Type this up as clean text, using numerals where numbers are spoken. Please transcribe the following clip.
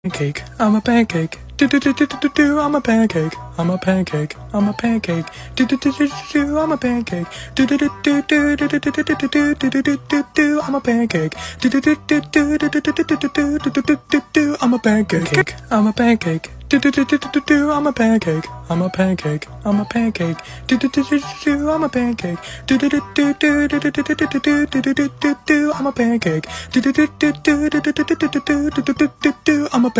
pancake. I'm a pancake. Do-do-do-do-do-do. I'm a pancake. I'm a pancake. I'm a pancake. Do-do-do-do-do. I'm a pancake. Do-do-do-do-do-do-do-do-do-do-do. I'm a pancake. Do-do-do-do-do-do-do-do-do-do. I'm a pancake. I'm a pancake. Do-do-do-do-do-do. I'm a pancake. I'm a pancake. I'm a pancake. Do-do-do-do-do. I'm a pancake. Do-do-do-do-do-do-do-do-do-do-do. I'm a pancake. Do-do-do-do-do-do-do-do-do-do. I'm a pancake.